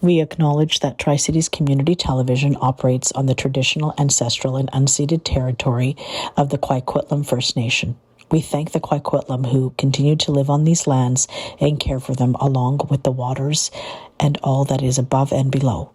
We acknowledge that Tri-Cities Community Television operates on the traditional, ancestral, and unceded territory of the Coquitlam First Nation. We thank the Coquitlam who continue to live on these lands and care for them along with the waters and all that is above and below.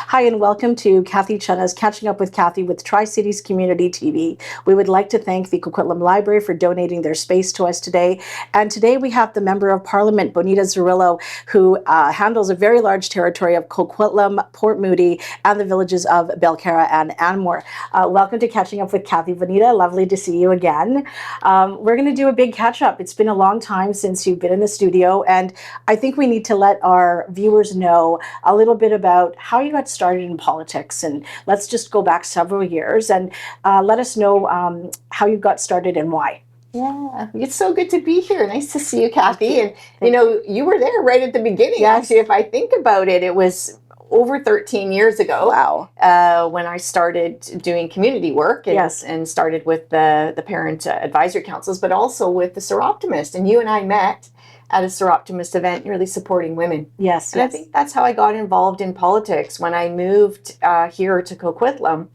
Hi, and welcome to Cathy Cena's Catching Up with Cathy with Tri-Cities Community TV. We would like to thank the Coquitlam Library for donating their space to us today. And today we have the Member of Parliament, Bonita Zarrillo, who handles a very large territory of Coquitlam, Port Moody, and the villages of Belcarra and Anmore. Welcome to Catching Up with Cathy. Bonita, lovely to see you again. We're going to do a big catch-up. It's been a long time since you've been in the studio, and I think we need to let our viewers know a little bit about how you got started in politics, and let's just go back several years and let us know how you got started and why. Yeah, it's so good to be here. Nice to see you, Cathy. And you know, you were there right at the beginning. Yes. Actually, if I think about it, it was over 13 years ago. Wow. When I started doing community work and, yes. and started with the parent advisory councils, but also with the Seroptimist. And you and I met at a Seroptimist event, really supporting women. Yes. And yes. I think that's how I got involved in politics. When I moved here to Coquitlam,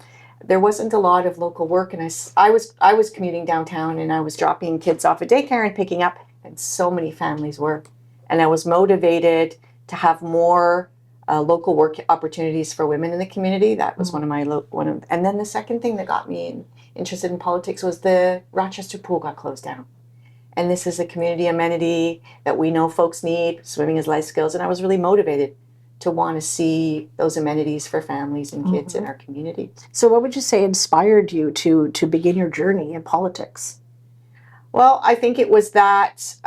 there wasn't a lot of local work, and I was commuting downtown, and I was dropping kids off at daycare and picking up, and so many families were. And I was motivated to have more local work opportunities for women in the community. That was mm-hmm. And then the second thing that got me interested in politics was the Rochester pool got closed down. And this is a community amenity that we know folks need. Swimming is life skills. And I was really motivated to want to see those amenities for families and kids mm-hmm. in our community. So what would you say inspired you to begin your journey in politics? Well, I think it was that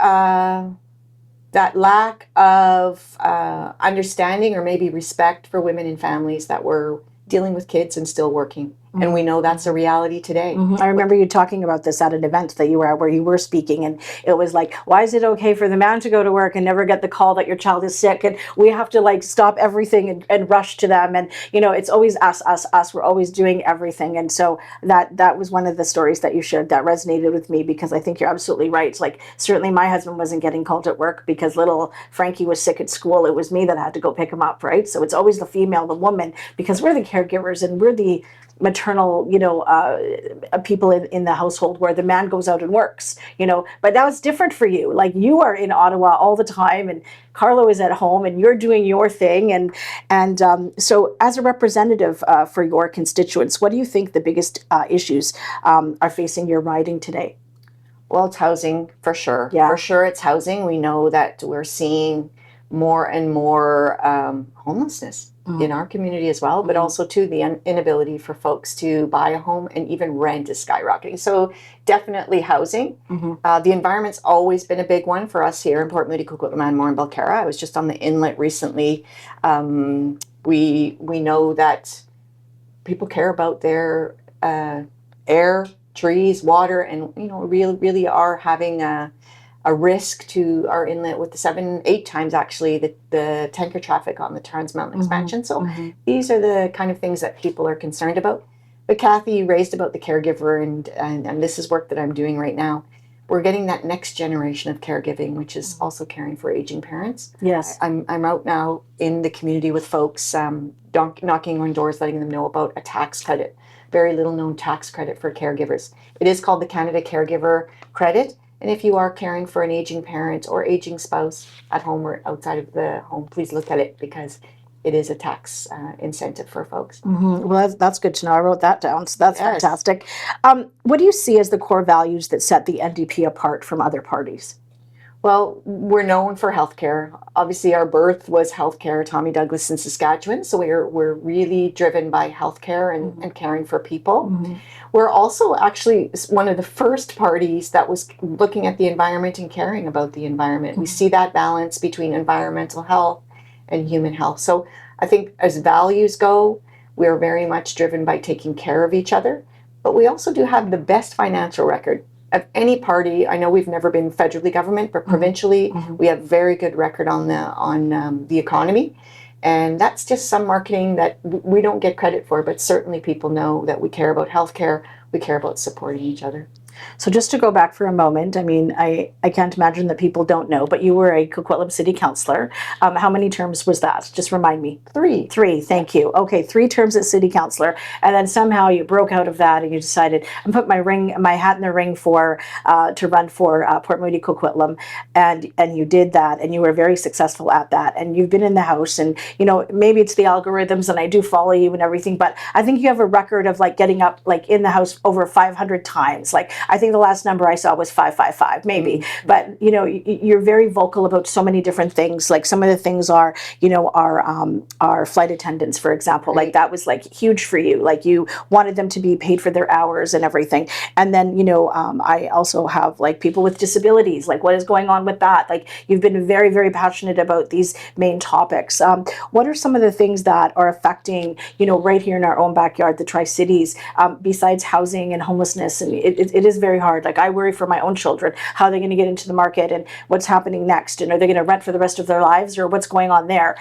lack of understanding or maybe respect for women and families that were dealing with kids and still working. Mm-hmm. And we know that's a reality today. Mm-hmm. I remember you talking about this at an event that you were at where you were speaking, and it was like, why is it okay for the man to go to work and never get the call that your child is sick, and we have to like stop everything and rush to them, and you know, it's always us. We're always doing everything. And so that was one of the stories that you shared that resonated with me, because I think you're absolutely right. Like, certainly my husband wasn't getting called at work because little Frankie was sick at school. It was me that had to go pick him up, right? So it's always the female, the woman, because we're the caregivers and we're the maternal, people in the household where the man goes out and works, but that was different for you. Like, you are in Ottawa all the time, and Carlo is at home, and you're doing your thing. And so as a representative for your constituents, what do you think the biggest issues are facing your riding today? Well, it's housing, for sure. Yeah. For sure, it's housing. We know that we're seeing more and more homelessness mm-hmm. in our community as well, but mm-hmm. also too the inability for folks to buy a home, and even rent is skyrocketing. So definitely housing. Mm-hmm. The environment's always been a big one for us here in Port Moody, Coquitlam, Anmore, and Belcarra. I was just on the inlet recently. We know that people care about their air, trees, water, and really are having a risk to our inlet with the 7-8 times actually the tanker traffic on the Trans Mountain mm-hmm. expansion. So mm-hmm. these are the kind of things that people are concerned about. But Cathy, you raised about the caregiver, and this is work that I'm doing right now. We're getting that next generation of caregiving, which is mm-hmm. also caring for aging parents. Yes. I'm out now in the community with folks, knocking on doors, letting them know about a tax credit, very little known tax credit for caregivers. It is called the Canada Caregiver Credit. And if you are caring for an aging parent or aging spouse at home or outside of the home, please look at it, because it is a tax incentive for folks. Mm-hmm. Well, that's good to know. I wrote that down, so that's yes. fantastic. What do you see as the core values that set the NDP apart from other parties? Well, we're known for healthcare. Obviously, our birth was healthcare, Tommy Douglas in Saskatchewan. So we're really driven by healthcare and caring for people. Mm-hmm. We're also actually one of the first parties that was looking at the environment and caring about the environment. Mm-hmm. We see that balance between environmental health and human health. So I think as values go, We are very much driven by taking care of each other, but we also do have the best financial record of any party. I know we've never been federally government, but provincially, we have very good record on the economy. And that's just some marketing that we don't get credit for, but certainly people know that we care about healthcare, we care about supporting each other. So just to go back for a moment, I mean, I can't imagine that people don't know, but you were a Coquitlam City Councillor. How many terms was that? Just remind me. Three, thank you. Okay, 3 terms as City Councillor, and then somehow you broke out of that and you decided, I'm put my hat in the ring for to run for Port Moody Coquitlam, and you did that, and you were very successful at that, and you've been in the House, and you know, maybe it's the algorithms, and I do follow you and everything, but I think you have a record of like getting up like in the House over 500 times. Like I think the last number I saw was 555, maybe. But you know, you're very vocal about so many different things. Like some of the things are, you know, our flight attendants, for example. Like that was like huge for you. Like you wanted them to be paid for their hours and everything. And then, you know, I also have like people with disabilities. Like what is going on with that? Like you've been very, very passionate about these main topics. What are some of the things that are affecting, you know, right here in our own backyard, the Tri-Cities, besides housing and homelessness? And it is very hard. Like I worry for my own children, how are they going to get into the market and what's happening next, and are they going to rent for the rest of their lives, or what's going on there?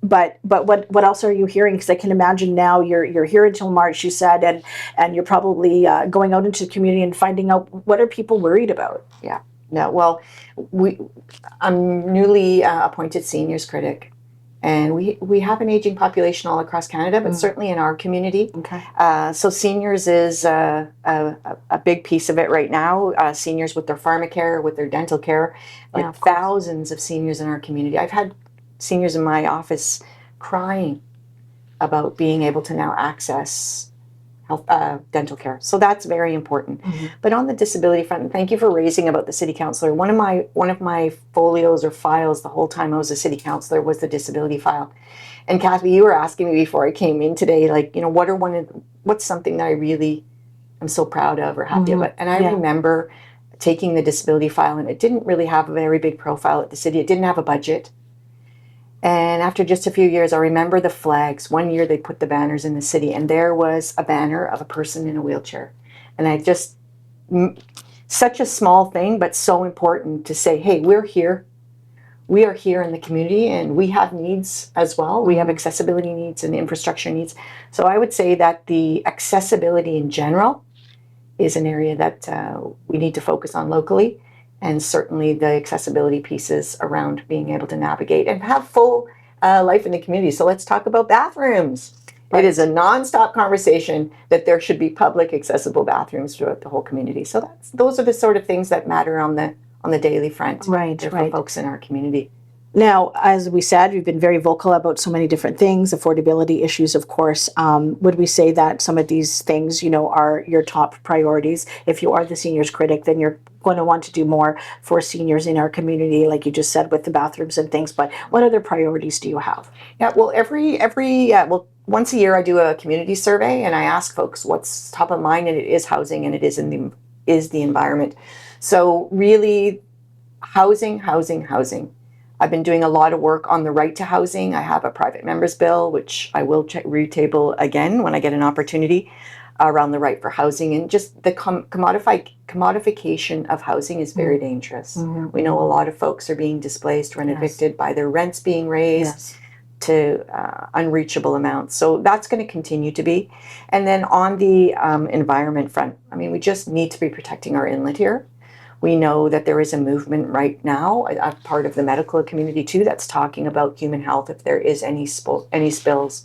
But what else are you hearing? Because I can imagine now you're here until March, you said, and you're probably going out into the community and finding out what are people worried about. Yeah. No. Well, I'm newly appointed seniors critic. And we have an aging population all across Canada, but certainly in our community. Okay. So seniors is a big piece of it right now. Seniors with their Pharmacare, with their dental care, like thousands of seniors in our community. I've had seniors in my office crying about being able to now access dental care. So that's very important. But on the disability front, thank you for raising about the city councillor. One of my folios or files the whole time I was a city councillor was the disability file. And Cathy, you were asking me before I came in today, like, you know, what's something that I really am so proud of or happy about? And I remember taking the disability file, and it didn't really have a very big profile at the city. It didn't have a budget. And after just a few years, I remember the flags. One year they put the banners in the city, and there was a banner of a person in a wheelchair. And I just, such a small thing, but so important to say, hey, we're here. We are here in the community, and we have needs as well. We have accessibility needs and infrastructure needs. So I would say that the accessibility in general is an area that we need to focus on locally. And certainly the accessibility pieces around being able to navigate and have full life in the community. So let's talk about bathrooms. Right. It is a nonstop conversation that there should be public accessible bathrooms throughout the whole community. So those are the sort of things that matter on the daily front, right, for folks in our community. Now, as we said, we've been very vocal about so many different things, affordability issues, of course. Would we say that some of these things, you know, are your top priorities? If you are the seniors critic, then you're going to want to do more for seniors in our community, like you just said, with the bathrooms and things. But what other priorities do you have? Yeah, well, once a year I do a community survey, and I ask folks what's top of mind, and it is housing, and it is the environment. So really, housing. I've been doing a lot of work on the right to housing. I have a private members bill, which I will retable again when I get an opportunity, around the right for housing. And just the commodification of housing is very dangerous. We know a lot of folks are being displaced or evicted by their rents being raised to unreachable amounts. So that's going to continue to be. And then on the environment front, I mean, we just need to be protecting our inlet here. We know that there is a movement right now, a part of the medical community too, that's talking about human health if there is any spills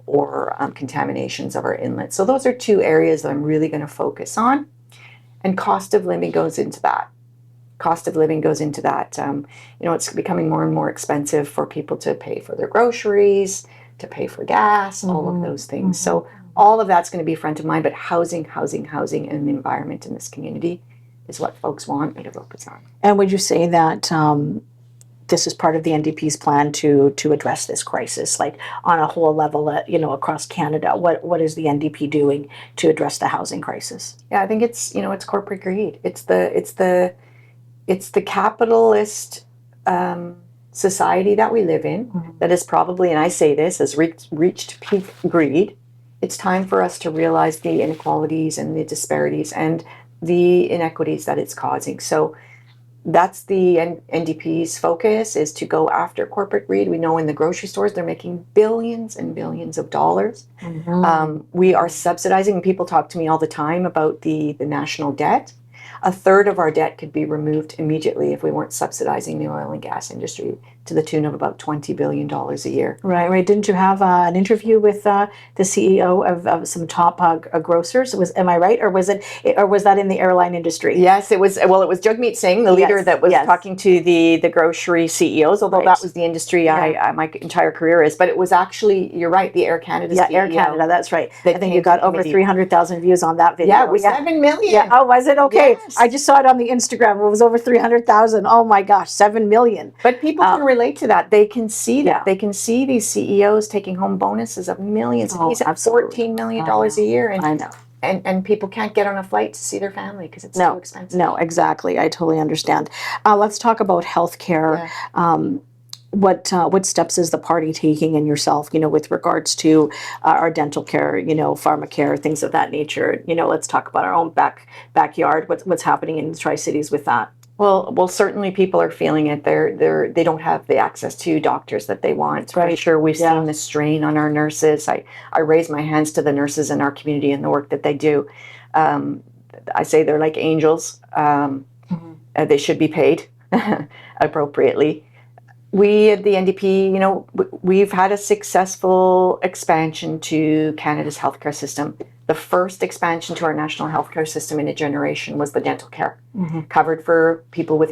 or contaminations of our inlet. So those are 2 areas that I'm really going to focus on. And cost of living goes into that. You know, it's becoming more and more expensive for people to pay for their groceries, to pay for gas, all of those things. So all of that's going to be front of mind, but housing, and the environment in this community is what folks want me to focus on. And would you say that this is part of the NDP's plan to address this crisis, like on a whole level, you know, across Canada? What is the NDP doing to address the housing crisis? Yeah, I think it's, you know, it's corporate greed. It's the capitalist society that we live in that is probably, and I say this, has reached peak greed. It's time for us to realize the inequalities and the disparities and the inequities that it's causing. So that's the NDP's focus, is to go after corporate greed. We know in the grocery stores they're making billions and billions of dollars. We are subsidizing. People talk to me all the time about the national debt. A third of our debt could be removed immediately if we weren't subsidizing the oil and gas industry to the tune of about $20 billion a year. Right. Didn't you have an interview with the CEO of some top grocers? Am I right, or was that in the airline industry? Yes, it was. Well, it was Jagmeet Singh, the leader, that was talking to the grocery CEOs. Although that was the industry I my entire career is, but it was actually, you're right, the Air Canada CEO. Air Canada. That's right. I think you got over 300,000 views on that video. Yeah, it was 7 million. Yeah. Oh, was it? Okay. Yes. I just saw it on the Instagram. It was over 300,000. Oh my gosh, 7 million. But people can relate to that. They can see that. Yeah. They can see these CEOs taking home bonuses of millions. Oh, he's at absolutely. $14 million a year. And I know. And people can't get on a flight to see their family because it's so expensive. No, exactly. I totally understand. Let's talk about healthcare. What steps is the party taking, and yourself, with regards to our dental care, Pharmacare, things of that nature? Let's talk about our own backyard. What's happening in the Tri-Cities with that? Well, certainly people are feeling it. They don't have the access to doctors that they want. For sure, we've seen the strain on our nurses. I raise my hands to the nurses in our community and the work that they do. I say they're like angels. They should be paid appropriately. We at the NDP, we've had a successful expansion to Canada's healthcare system. The first expansion to our national healthcare system in a generation was the dental care, covered for people with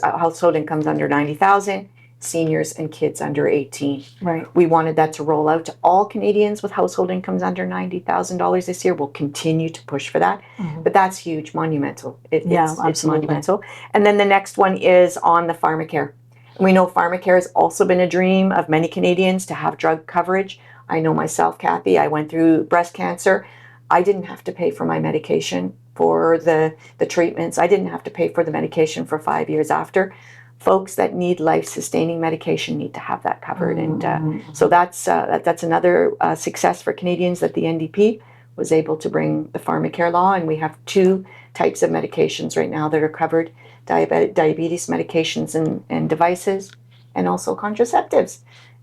household incomes under 90,000, seniors and kids under 18. Right. We wanted that to roll out to all Canadians with household incomes under $90,000 this year. We'll continue to push for that, but that's huge, monumental. It's monumental. And then the next one is on the Pharmacare. We know Pharmacare has also been a dream of many Canadians to have drug coverage. I know myself, Cathy, I went through breast cancer. I didn't have to pay for my medication for the treatments. I didn't have to pay for the medication for 5 years after. Folks that need life-sustaining medication need to have that covered. And so that's another success for Canadians, that the NDP was able to bring the Pharmacare law. And we have 2 types of medications right now that are covered: diabetes medications and devices, and also contraceptives,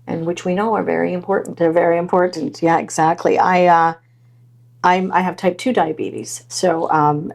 and which we know are very important. They're very important. Yeah, exactly. I have type 2 diabetes, so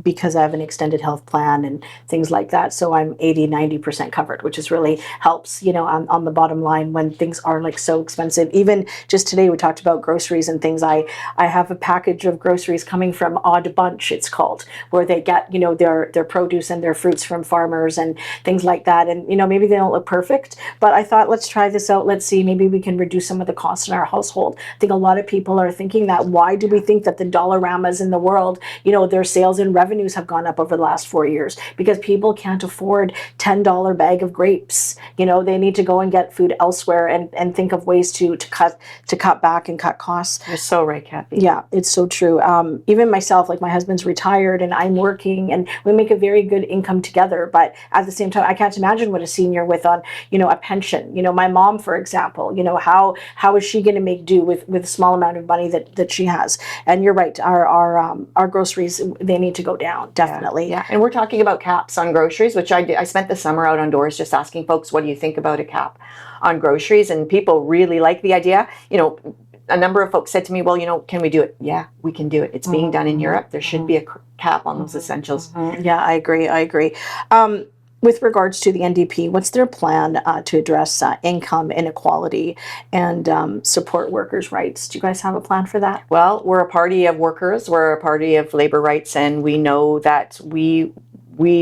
because I have an extended health plan and things like that, so I'm 80-90% covered, which is really helps, on the bottom line when things are like so expensive. Even just today we talked about groceries and things. I have a package of groceries coming from Odd Bunch, it's called, where they get their produce and their fruits from farmers and things like that. And maybe they don't look perfect, but I thought, let's try this out. Let's see, maybe we can reduce some of the costs in our household. I think a lot of people are thinking that. Why do we think that the Dollaramas in the world, their sales and revenues have gone up over the last 4 years? Because people can't afford $10 bag of grapes. They need to go and get food elsewhere and think of ways to cut back and cut costs. You're so right, Cathy. Yeah, it's so true. Even myself, like my husband's retired and I'm working, and we make a very good income together. But at the same time, I can't imagine what a senior with a pension. My mom, for example, how is she going to make do with a small amount of money that she has? And you're right, our groceries, they need to go down, definitely. Yeah. And we're talking about caps on groceries, which I did. I spent the summer out on doors just asking folks, what do you think about a cap on groceries? And people really like the idea. A number of folks said to me, well, can we do it? Yeah, we can do it. It's being done in Europe. There should be a cap on those essentials. Yeah, I agree. With regards to the NDP, what's their plan to address income inequality and support workers' rights? Do you guys have a plan for that? Well, we're a party of workers. We're a party of labor rights, and we know that we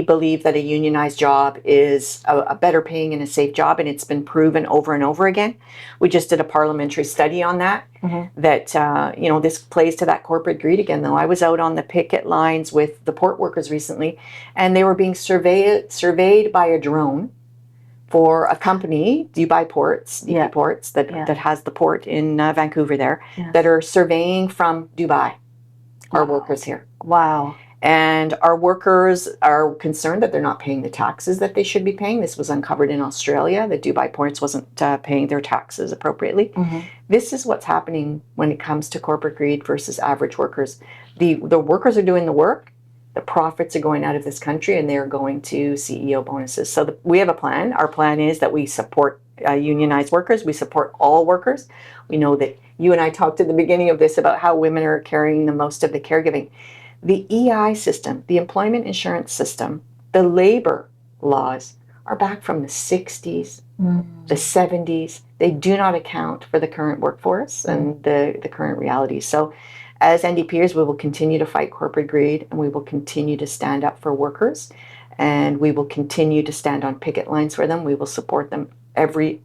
believe that a unionized job is a better paying and a safe job, and it's been proven over and over again. We just did a parliamentary study on that, that, this plays to that corporate greed again, though. I was out on the picket lines with the port workers recently, and they were being surveyed by a drone for a company, Dubai Ports, DP Ports, that has the port in Vancouver there, that are surveying from Dubai our workers here. Wow. And our workers are concerned that they're not paying the taxes that they should be paying. This was uncovered in Australia, that Dubai Ports wasn't paying their taxes appropriately. This is what's happening when it comes to corporate greed versus average workers. The workers are doing the work, the profits are going out of this country, and they're going to CEO bonuses. So we have a plan. Our plan is that we support unionized workers. We support all workers. We know that you and I talked at the beginning of this about how women are carrying the most of the caregiving. The EI system, the employment insurance system, the labor laws are back from the 60s, the 70s. They do not account for the current workforce and the current realities. So as NDPers, we will continue to fight corporate greed, and we will continue to stand up for workers, and we will continue to stand on picket lines for them. We will support them every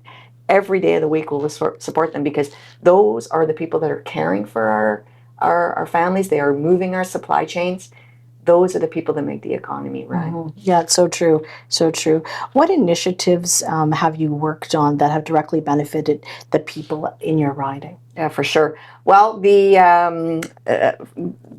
day of the week. We'll support them, because those are the people that are caring for our families. They are moving our supply chains. Those are the people that make the economy run. Yeah, it's so true. So true. What initiatives have you worked on that have directly benefited the people in your riding? Yeah, for sure. Well,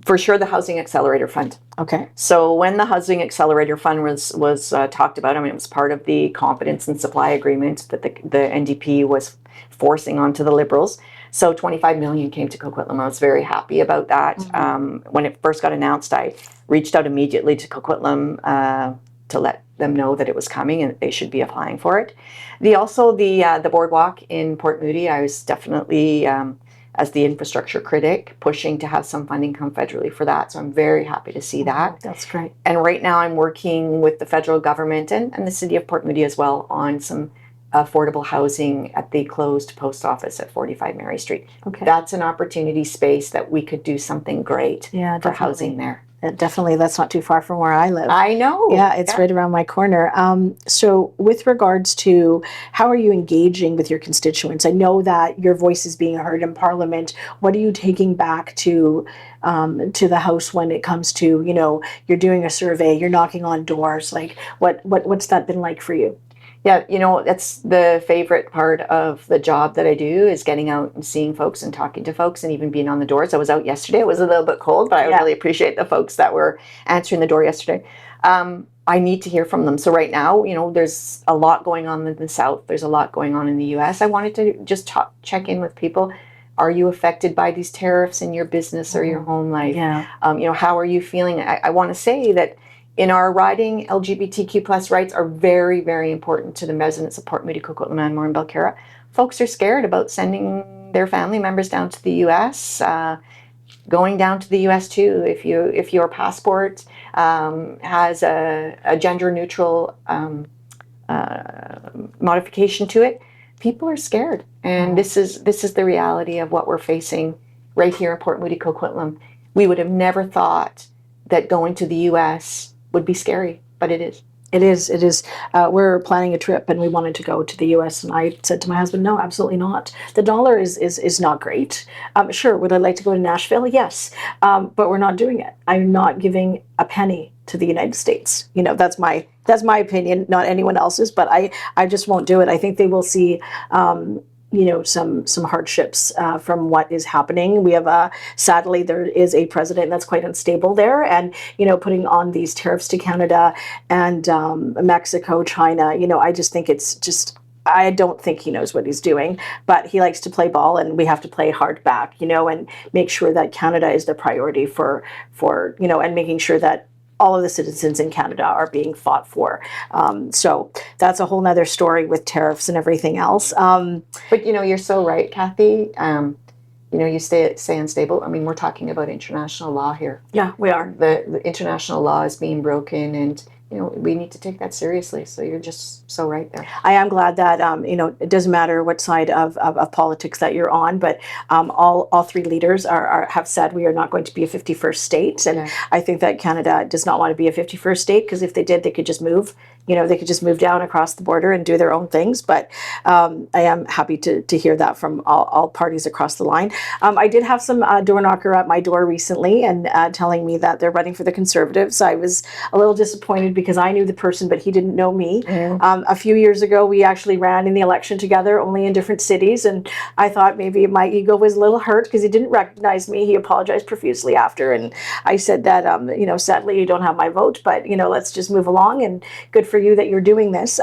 for sure, the Housing Accelerator Fund. Okay. So when the Housing Accelerator Fund was talked about, I mean, it was part of the confidence and supply agreement that the NDP was forcing onto the Liberals. So 25 million came to Coquitlam. I was very happy about that. When it first got announced, I reached out immediately to Coquitlam to let them know that it was coming and that they should be applying for it. The boardwalk in Port Moody, I was definitely, as the infrastructure critic, pushing to have some funding come federally for that. So I'm very happy to see that. That's great. And right now I'm working with the federal government and the city of Port Moody as well on some affordable housing at the closed post office at 45 Mary Street. Okay. That's an opportunity space that we could do something great for housing there. Definitely, that's not too far from where I live. I know. Yeah, it's right around my corner. So with regards to how are you engaging with your constituents? I know that your voice is being heard in Parliament. What are you taking back to the House when it comes to, you're doing a survey, you're knocking on doors? Like, what's that been like for you? Yeah, that's the favorite part of the job that I do, is getting out and seeing folks and talking to folks and even being on the doors. I was out yesterday. It was a little bit cold, but I really appreciate the folks that were answering the door yesterday. I need to hear from them. So right now, there's a lot going on in the South. There's a lot going on in the U.S. I wanted to just check in with people. Are you affected by these tariffs in your business or your home life? Yeah. How are you feeling? I want to say that in our riding, LGBTQ plus rights are very, very important to the residents of Port Moody, Coquitlam, Anmore, and Belcarra. Folks are scared about sending their family members down to the U.S., going down to the U.S. too. If your passport has a gender-neutral modification to it, people are scared. And this is the reality of what we're facing right here in Port Moody, Coquitlam. We would have never thought that going to the U.S. would be scary, but it is. It is. We're planning a trip and we wanted to go to the U.S. and I said to my husband, no, absolutely not. The dollar is not great. Sure, would I like to go to Nashville? Yes, but we're not doing it. I'm not giving a penny to the United States. That's my opinion, not anyone else's, but I just won't do it. I think they will see some hardships from what is happening. We have sadly there is a president that's quite unstable there, and putting on these tariffs to Canada and Mexico, China. I just think it's just. I don't think he knows what he's doing, but he likes to play ball, and we have to play hard back, and make sure that Canada is the priority for and making sure that all of the citizens in Canada are being fought for. So that's a whole nother story with tariffs and everything else. But you're so right, Cathy. You say unstable. I mean, we're talking about international law here. Yeah, we are. The international law is being broken, and we need to take that seriously. So you're just so right there. I am glad that it doesn't matter what side of politics that you're on, but all three leaders have said we are not going to be a 51st state, and I think that Canada does not want to be a 51st state, because if they did, they could just move they could just move down across the border and do their own things. But I am happy to hear that from all parties across the line. I did have some door knocker at my door recently and telling me that they're running for the Conservatives. I was a little disappointed because I knew the person, but he didn't know me. A few years ago, we actually ran in the election together, only in different cities, and I thought maybe my ego was a little hurt because he didn't recognize me. He apologized profusely after, and I said that, sadly, you don't have my vote, but, let's just move along, and good for you that you're doing this.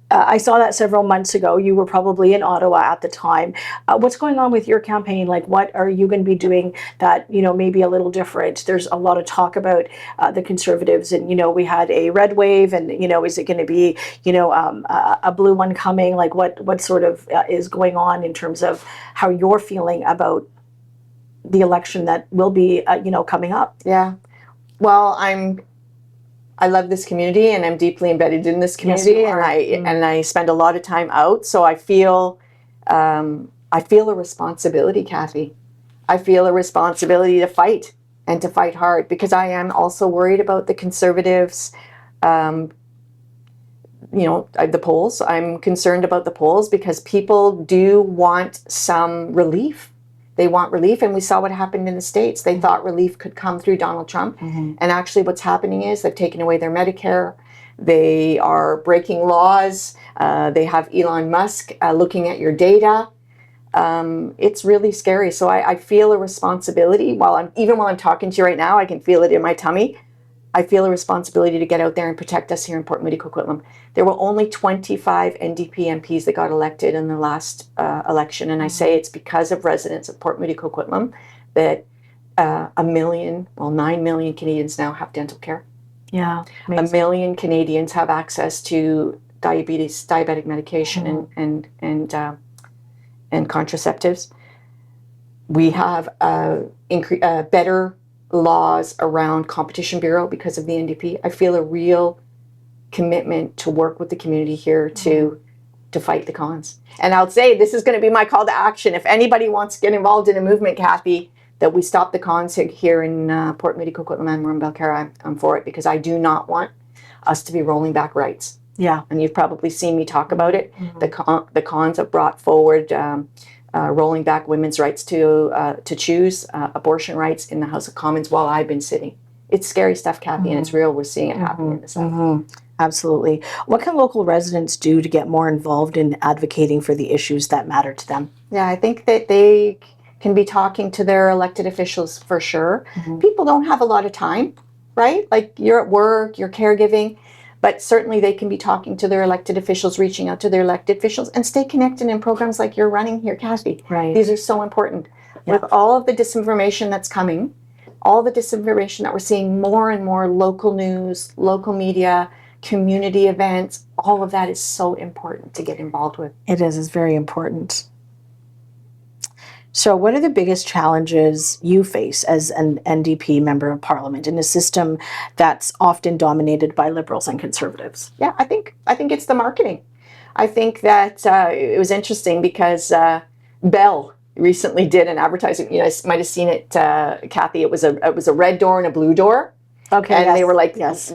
I saw that several months ago. You were probably in Ottawa at the time. What's going on with your campaign? Like, what are you going to be doing that, maybe a little different? There's a lot of talk about the Conservatives, and, we had a red wave, and, is it going to be, a blue one coming? Like, what sort of is going on in terms of how you're feeling about the election that will be, coming up? Yeah. Well, I love this community, and I'm deeply embedded in this community, yes, and I spend a lot of time out. So I feel a responsibility, Cathy. I feel a responsibility to fight, and to fight hard, because I am also worried about the Conservatives. The polls. I'm concerned about the polls because people do want some relief. They want relief, and we saw what happened in the States. They thought relief could come through Donald Trump, and actually what's happening is they've taken away their Medicare. They are breaking laws. They have Elon Musk looking at your data. It's really scary. So I feel a responsibility. Even while I'm talking to you right now, I can feel it in my tummy. I feel a responsibility to get out there and protect us here in Port Moody Coquitlam. There were only 25 NDP MPs that got elected in the last election, and I say it's because of residents of Port Moody Coquitlam that 9 million Canadians now have dental care. Yeah, amazing. 1 million Canadians have access to diabetic medication and contraceptives. We have better laws around Competition Bureau because of the NDP. I feel a real commitment to work with the community here to fight the cons. And I'll say this is going to be my call to action. If anybody wants to get involved in a movement, Cathy, that we stop the cons here in Port Moody Coquitlam and Pharmacare, I'm for it, because I do not want us to be rolling back rights. Yeah. And you've probably seen me talk about it. The cons have brought forward rolling back women's rights to choose, abortion rights in the House of Commons while I've been sitting. It's scary stuff, Cathy, and it's real. We're seeing it happening in the South. Absolutely. What can local residents do to get more involved in advocating for the issues that matter to them? Yeah, I think that they can be talking to their elected officials for sure. People don't have a lot of time, right? Like, you're at work, you're caregiving. But certainly they can be talking to their elected officials, reaching out to their elected officials, and stay connected in programs like you're running here, Cathy. Right. These are so important. Yeah. With all of the disinformation that's coming, all the disinformation that we're seeing, more and more local news, local media, community events, all of that is so important to get involved with. It is. It's very important. So what are the biggest challenges you face as an NDP member of Parliament in a system that's often dominated by Liberals and Conservatives? Yeah, I think it's the marketing. I think that it was interesting because Bell recently did an advertising. You might have seen it, Cathy. It was a red door and a blue door. Okay, and they were like, yes.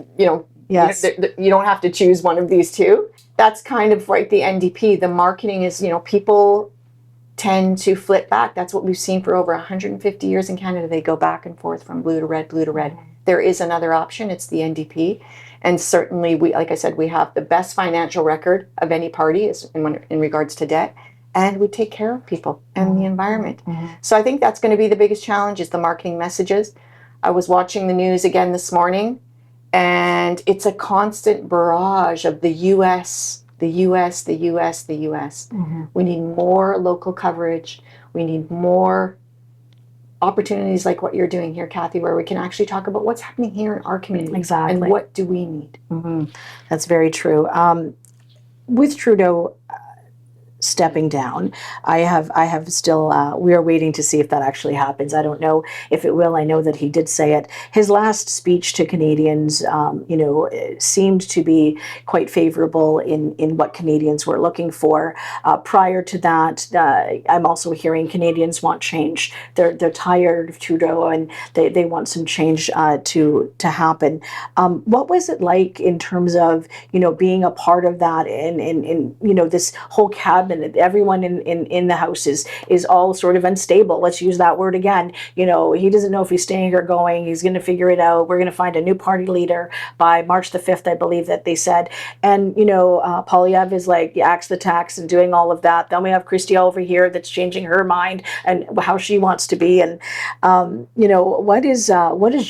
Yes. You don't have to choose one of these two. That's kind of like the NDP. The marketing is, people tend to flip back. That's what we've seen for over 150 years in Canada. They go back and forth from blue to red, blue to red. There is another option. It's the NDP. And certainly, like I said, we have the best financial record of any party in regards to debt. And we take care of people and the environment. So I think that's going to be the biggest challenge, is the marketing messages. I was watching the news again this morning, and it's a constant barrage of the U.S., the U.S., the U.S., the U.S. We need more local coverage. We need more opportunities like what you're doing here, Cathy, where we can actually talk about what's happening here in our community. Exactly. And what do we need? That's very true. With Trudeau stepping down. I have still, we are waiting to see if that actually happens. I don't know if it will. I know that he did say it. His last speech to Canadians, seemed to be quite favorable in what Canadians were looking for. Prior to that, I'm also hearing Canadians want change. They're tired of Trudeau, and they want some change to happen. What was it like in terms of being a part of that, in this whole cabinet? Everyone in the house is all sort of unstable. Let's use that word again. He doesn't know if he's staying or going. He's going to figure it out. We're going to find a new party leader by March the 5th, I believe that they said. And Polyev is like axe the tax and doing all of that. Then we have Christie over here that's changing her mind and how she wants to be. And what is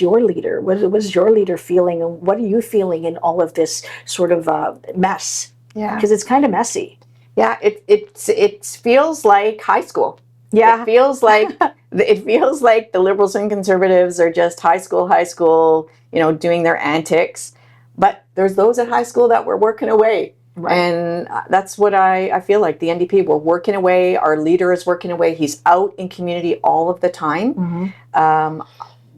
your leader? What is your leader feeling, and what are you feeling in all of this sort of mess? Yeah, because it's kind of messy. Yeah, it feels like high school. Yeah, it feels like the Liberals and Conservatives are just high school, doing their antics. But there's those at high school that were working away, right. And that's what I feel like. The NDP, we're working away. Our leader is working away. He's out in community all of the time. Mm-hmm.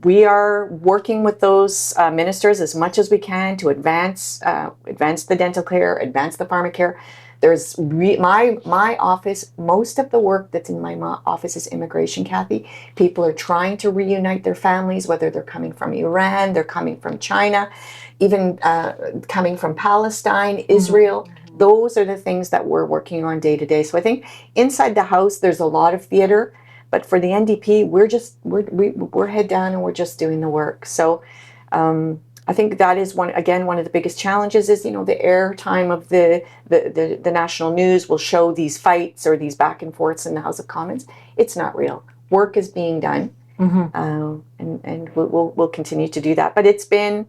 We are working with those ministers as much as we can to advance the dental care, advance the Pharmacare. There's my office, most of the work that's in my office is immigration, Cathy. People are trying to reunite their families, whether they're coming from Iran, they're coming from China, even coming from Palestine, Israel. Mm-hmm. Those are the things that we're working on day to day. So I think inside the House, there's a lot of theater, but for the NDP, we're head down and we're just doing the work. So I think that is one of the biggest challenges is, the airtime of the national news will show these fights or these back and forths in the House of Commons. It's not real. Work is being done, mm-hmm. And we'll continue to do that. But it's been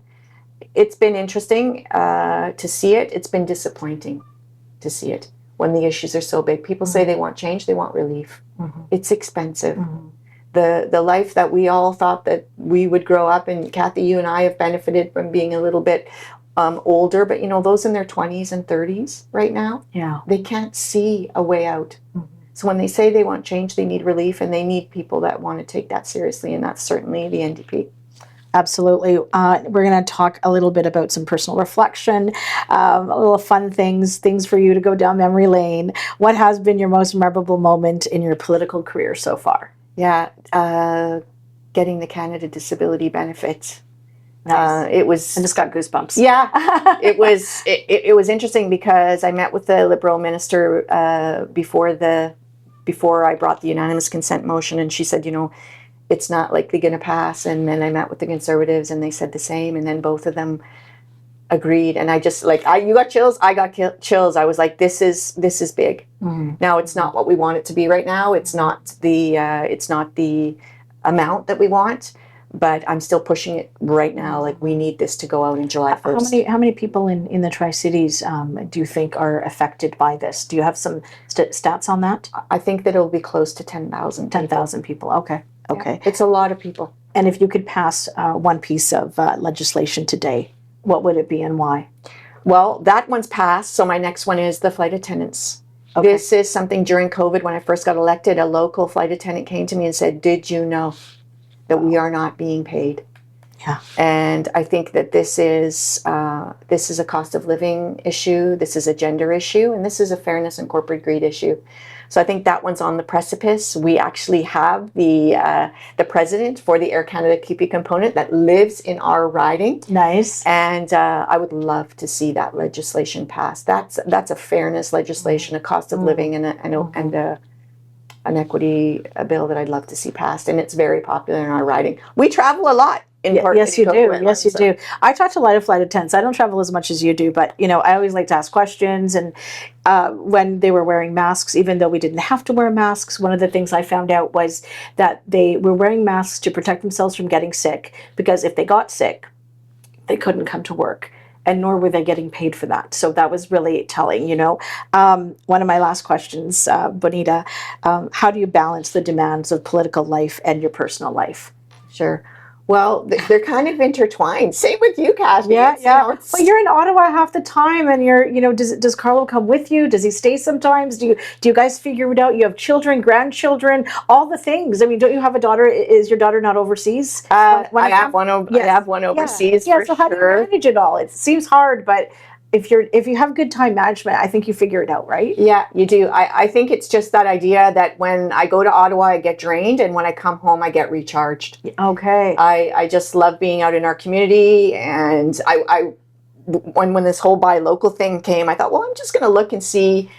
interesting to see it. It's been disappointing to see it when the issues are so big. People mm-hmm. say they want change, they want relief. Mm-hmm. It's expensive. Mm-hmm. The life that we all thought that we would grow up, and Cathy, you and I have benefited from being a little bit older, but those in their 20s and 30s right now, yeah, they can't see a way out. Mm-hmm. So when they say they want change, they need relief, and they need people that want to take that seriously, and that's certainly the NDP. Absolutely. We're going to talk a little bit about some personal reflection, a little fun things for you to go down memory lane. What has been your most memorable moment in your political career so far? Yeah, getting the Canada Disability Benefit. Nice. It was. I just got goosebumps. Yeah, it was. It was interesting because I met with the Liberal minister before I brought the unanimous consent motion, and she said, it's not likely going to pass. And then I met with the Conservatives, and they said the same, and then both of them agreed, and I just you got chills, I got chills. I was like, this is big. Mm-hmm. Now it's not what we want it to be right now. It's not the amount that we want, but I'm still pushing it right now. Like, we need this to go out in July 1st. How many people in the Tri-Cities do you think are affected by this? Do you have some stats on that? I think that it'll be close to 10,000. 10,000 people. Okay. Yeah. It's a lot of people. And if you could pass one piece of legislation today, what would it be and why? Well, that one's passed. So my next one is the flight attendants. Okay. This is something during COVID, when I first got elected, a local flight attendant came to me and said, did you know that we are not being paid? Yeah. And I think that this is a cost of living issue. This is a gender issue, and this is a fairness and corporate greed issue. So I think that one's on the precipice. We actually have the president for the Air Canada KP component that lives in our riding. Nice. And I would love to see that legislation passed. That's a fairness legislation, a cost of living, and an equity bill that I'd love to see passed. And it's very popular in our riding. We travel a lot. Yes, you do. Yes, you do. I talk to a lot of flight attendants. I don't travel as much as you do, but I always like to ask questions. And when they were wearing masks, even though we didn't have to wear masks, one of the things I found out was that they were wearing masks to protect themselves from getting sick, because if they got sick, they couldn't come to work, and nor were they getting paid for that. So that was really telling. One of my last questions, Bonita, how do you balance the demands of political life and your personal life? Sure. Well, they're kind of intertwined. Same with you, Cathy. Yeah, It's, yeah. You know, it's, But you're in Ottawa half the time, and does Carlo come with you? Does he stay sometimes? Do you guys figure it out? You have children, grandchildren, all the things. I mean, don't you have a daughter? Is your daughter not overseas? I have one. I have one overseas Yeah. for So how do you sure. manage it all? It seems hard, but if you have good time management, I think you figure it out, right? Yeah, you do. I think it's just that idea that when I go to Ottawa, I get drained, and when I come home, I get recharged. Okay. I just love being out in our community, and when this whole buy local thing came, I thought, well, I'm just going to look and see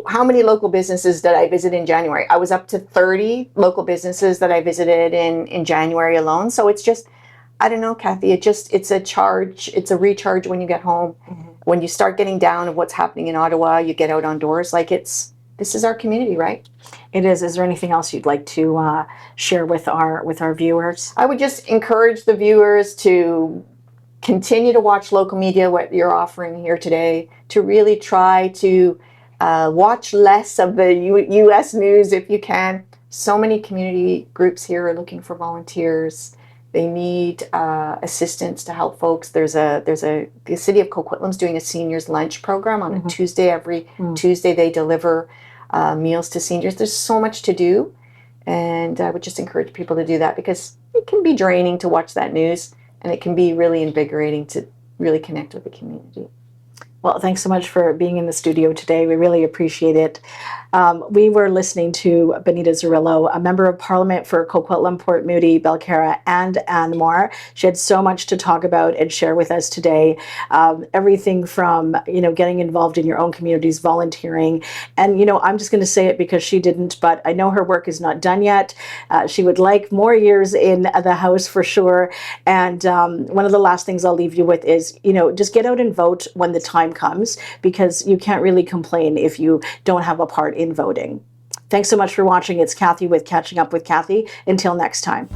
how many local businesses did I visit in January. I was up to 30 local businesses that I visited in January alone. So it's just, I don't know, Cathy, it's a charge, it's a recharge when you get home. Mm-hmm. When you start getting down of what's happening in Ottawa, you get out on doors, this is our community, right? It is. Is there anything else you'd like to share with our viewers? I would just encourage the viewers to continue to watch local media, what you're offering here today, to really try to watch less of the U.S. news if you can. So many community groups here are looking for volunteers. They need assistance to help folks. The city of Coquitlam's doing a seniors lunch program on a Tuesday. Every Tuesday they deliver meals to seniors. There's so much to do, and I would just encourage people to do that because it can be draining to watch that news, and it can be really invigorating to really connect with the community. Well, thanks so much for being in the studio today. We really appreciate it. We were listening to Bonita Zarrillo, a member of Parliament for Coquitlam, Port Moody, Belcarra, and Anmore. She had so much to talk about and share with us today. Everything from, getting involved in your own communities, volunteering. And, I'm just going to say it because she didn't, but I know her work is not done yet. She would like more years in the House for sure. And one of the last things I'll leave you with is, just get out and vote when the time comes, because you can't really complain if you don't have a part in voting. Thanks so much for watching. It's Cathy with Catching Up with Cathy. Until next time.